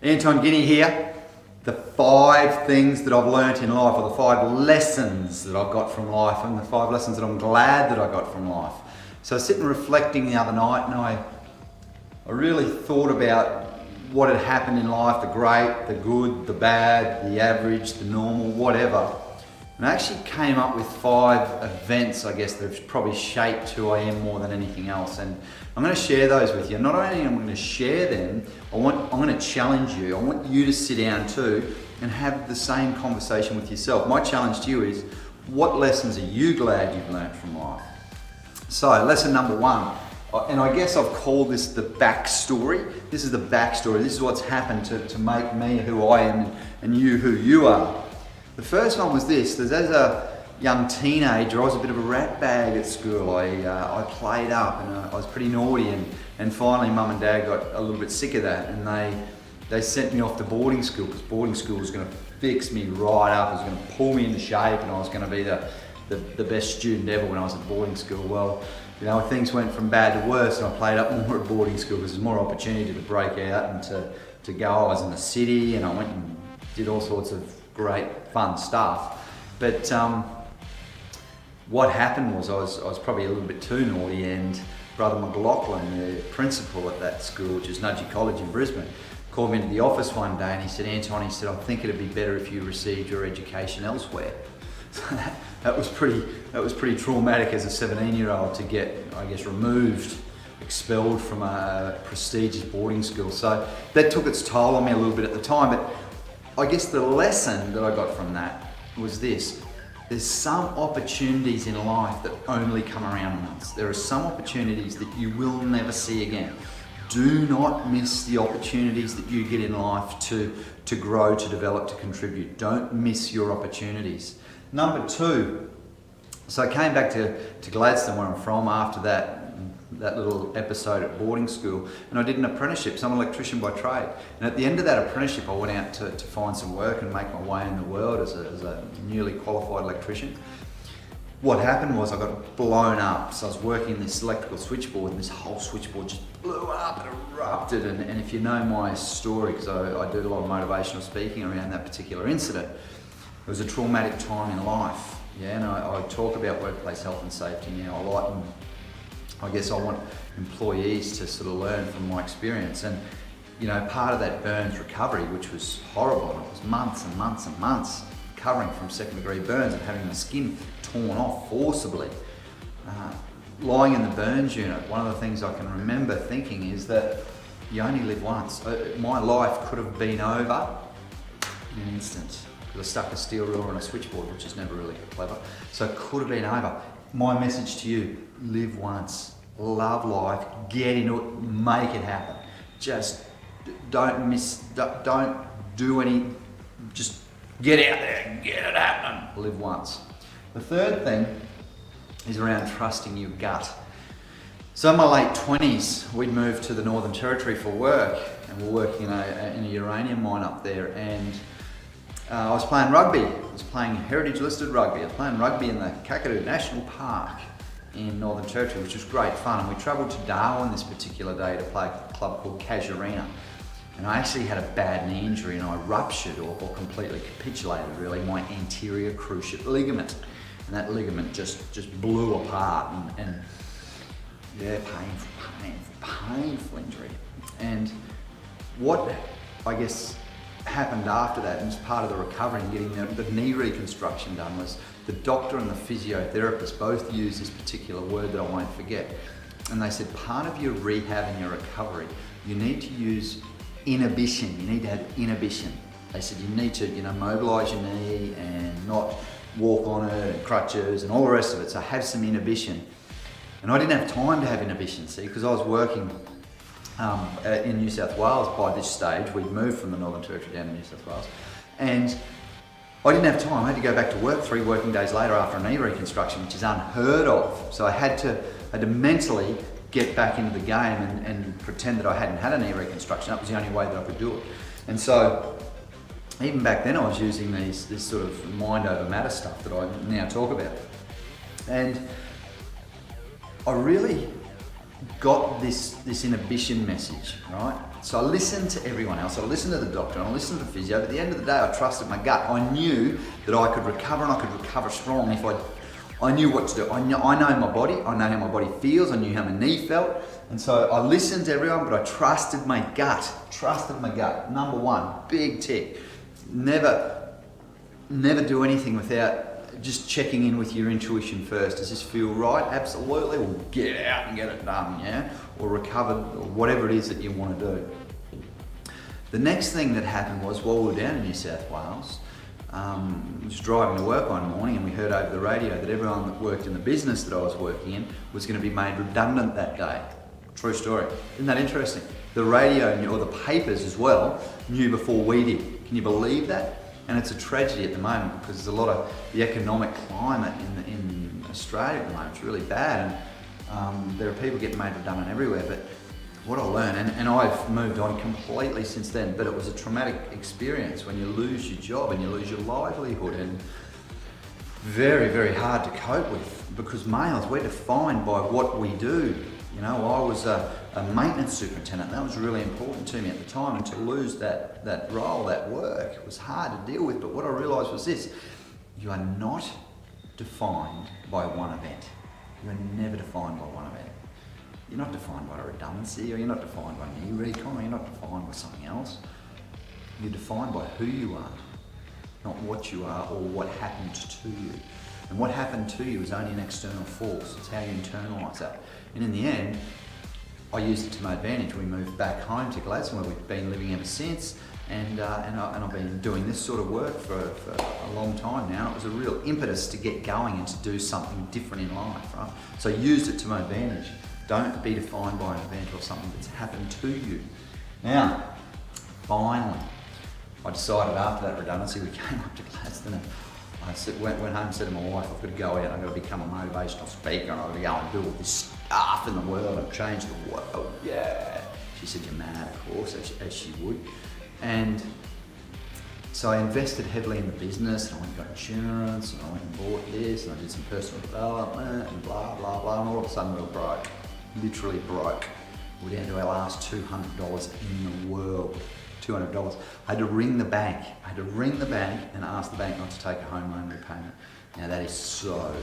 Anton Guinea here. The 5 things that I've learnt in life, or the 5 lessons that I've got from life, and the 5 lessons that I'm glad that I got from life. So I was sitting reflecting the other night, and I really thought about what had happened in life, the great, the good, the bad, the average, the normal, whatever. And I actually came up with 5 events, I guess, that have probably shaped who I am more than anything else. And I'm going to share those with you. Not only am I going to share them, I'm going to challenge you. I want you to sit down too and have the same conversation with yourself. My challenge to you is, what lessons are you glad you've learned from life? So, lesson number 1, and I guess I've called this the backstory. This is the backstory. This is what's happened to make me who I am and you who you are. The first one was this: as a young teenager, I was a bit of a rat bag at school. I played up and I was pretty naughty, and finally Mum and Dad got a little bit sick of that, and they sent me off to boarding school, because boarding school was going to fix me right up. It was going to pull me into shape, and I was going to be the best student ever when I was at boarding school. Well, you know, things went from bad to worse, and I played up more at boarding school because there's more opportunity to break out and to go. I was in the city, and I went and did all sorts of great fun stuff. But what happened was I was probably a little bit too naughty, and Brother McLaughlin, the principal at that school, which is 𝐋𝐞𝐸𝐬 College in Brisbane, called me into the office one day and he said, "Anton," he said, "I think it'd be better if you received your education elsewhere." So that was pretty traumatic as a 17-year-old to get, I guess, removed, expelled from a prestigious boarding school. So that took its toll on me a little bit at the time. But I guess the lesson that I got from that was this: there's some opportunities in life that only come around once. There are some opportunities that you will never see again. Do not miss the opportunities that you get in life to grow, to develop, to contribute. Don't miss your opportunities. Number 2, so I came back to Gladstone, where I'm from, after that little episode at boarding school, and I did an apprenticeship. So I'm an electrician by trade, and at the end of that apprenticeship I went out to find some work and make my way in the world as a newly qualified electrician. What happened was I got blown up. So I was working in this electrical switchboard, and this whole switchboard just blew up and erupted. And if you know my story, because I do a lot of motivational speaking around that particular incident, it was a traumatic time in life. Yeah, and I talk about workplace health and safety now a lot, and I guess I want employees to sort of learn from my experience. And you know, part of that burns recovery, which was horrible, and it was months and months and months recovering from 2nd-degree burns and having the skin torn off forcibly. Lying in the burns unit, one of the things I can remember thinking is that you only live once. My life could have been over in an instant, because I stuck a steel ruler on a switchboard, which is never really clever. So it could have been over. My message to you: live once, love life, get into it, make it happen. Just don't do any, just get out there, get it happening. Live once. The third thing is around trusting your gut. So in my late 20s, we'd moved to the Northern Territory for work, and we're working in a uranium mine up there, and I was playing rugby. I was playing heritage listed rugby. I was playing rugby in the 𝐶𝐶𝐸𝐬 National Park in Northern Territory, which was great fun. And we travelled to Darwin this particular day to play a club called 𝐶𝐶𝐸𝐬. And I actually had a bad knee injury, and I ruptured or completely capitulated, really, my anterior cruciate ligament. And that ligament just blew apart, and yeah, painful injury. And what, I guess, happened after that, and as part of the recovery and getting the knee reconstruction done, was the doctor and the physiotherapist both used this particular word that I won't forget. And they said, part of your rehab and your recovery, you need to use inhibition. You need to have inhibition. They said you need to, mobilise your knee and not walk on it, and crutches and all the rest of it. So have some inhibition. And I didn't have time to have inhibition, see, because I was working in New South Wales by this stage. We'd moved from the Northern Territory down to New South Wales, and I didn't have time. I had to go back to work 3 working days later after a knee reconstruction, which is unheard of. So I had to mentally get back into the game and pretend that I hadn't had a knee reconstruction. That was the only way that I could do it. And so even back then I was using this sort of mind over matter stuff that I now talk about. And I really got this inhibition message, right? So I listened to everyone else, I listened to the doctor, and I listened to the physio, but at the end of the day I trusted my gut. I knew that I could recover, and I could recover strong if I knew what to do. I know my body, I know how my body feels, I knew how my knee felt, and so I listened to everyone, but I trusted my gut. Number one, big tick. Never do anything without just checking in with your intuition first. Does this feel right? Absolutely. Well, get out and get it done, yeah? Or recover, or whatever it is that you want to do. The next thing that happened was, while we were down in New South Wales, I was driving to work one morning and we heard over the radio that everyone that worked in the business that I was working in was going to be made redundant that day. True story. Isn't that interesting? The radio knew, or the papers as well, knew before we did. Can you believe that? And it's a tragedy at the moment because there's a lot of the economic climate in Australia at the moment. It's really bad, and there are people getting made redundant everywhere. But what I learned, and I've moved on completely since then, but it was a traumatic experience when you lose your job and you lose your livelihood, and very, very hard to cope with because males, we're defined by what we do. You know, I was a maintenance superintendent. That was really important to me at the time, and to lose that role, that work, was hard to deal with. But what I realised was this: you are not defined by one event. You are never defined by one event. You're not defined by a redundancy, or you're not defined by knee recon, or you're not defined by something else. You're defined by who you are, not what you are or what happened to you. And what happened to you is only an external force. It's how you internalise that. And in the end, I used it to my advantage. We moved back home to Gladstone, where we've been living ever since, and I've been doing this sort of work for a long time now. It was a real impetus to get going and to do something different in life, right? So I used it to my advantage. Don't be defined by an event or something that's happened to you. Now, finally, I decided after that redundancy, we came up to Gladstone, and I went home and said to my wife, I've got to go out, I've got to become a motivational speaker, and I've got to go and do all this stuff in the world and change the world, yeah. She said, you're mad, of course, as she would. And so I invested heavily in the business, and I went and got insurance, and I went and bought this, and I did some personal development, and blah, blah, blah, and all of a sudden we were broke, literally broke. We're down to our last $200 in the world. $200. I had to ring the bank. And ask the bank not to take a home loan repayment. Now that is so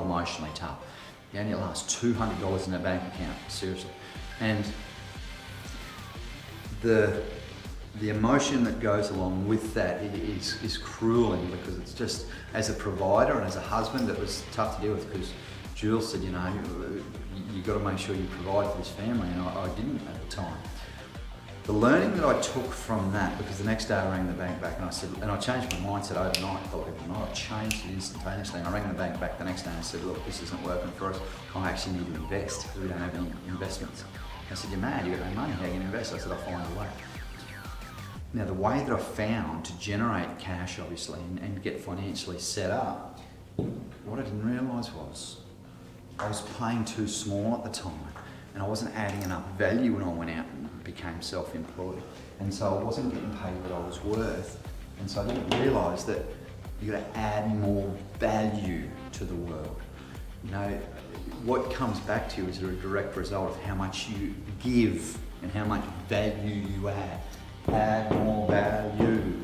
emotionally tough. You only last $200 in a bank account, seriously. And the emotion that goes along with that is crueling, because it's just, as a provider and as a husband, it was tough to deal with, because Jules said, you know, you've got to make sure you provide for this family, and I didn't at the time. The learning that I took from that, because the next day I rang the bank back and I said, and I changed my mindset overnight, believe it or not, I changed it instantaneously, and I rang the bank back the next day and I said, look, this isn't working for us, I actually need to invest, because we don't have any investments. I said, you're mad, you've got no money, how are you going to invest? I said, I'll find a way. Now the way that I found to generate cash, obviously, and get financially set up, what I didn't realise was, I was playing too small at the time, and I wasn't adding enough value when I went out and became self-employed. And so I wasn't getting paid what I was worth. And so I didn't realise that you got to add more value to the world. You know, what comes back to you is a direct result of how much you give and how much value you add. Add more value.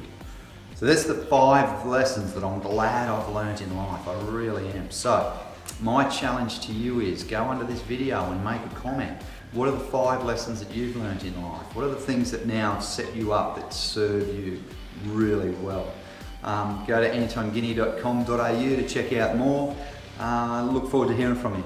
So that's the 5 lessons that I'm glad I've learned in life. I really am. So my challenge to you is go under this video and make a comment. What are the 5 lessons that you've learned in life? What are the things that now set you up, that serve you really well? Go to unpack.com.au to check out more. Look forward to hearing from you.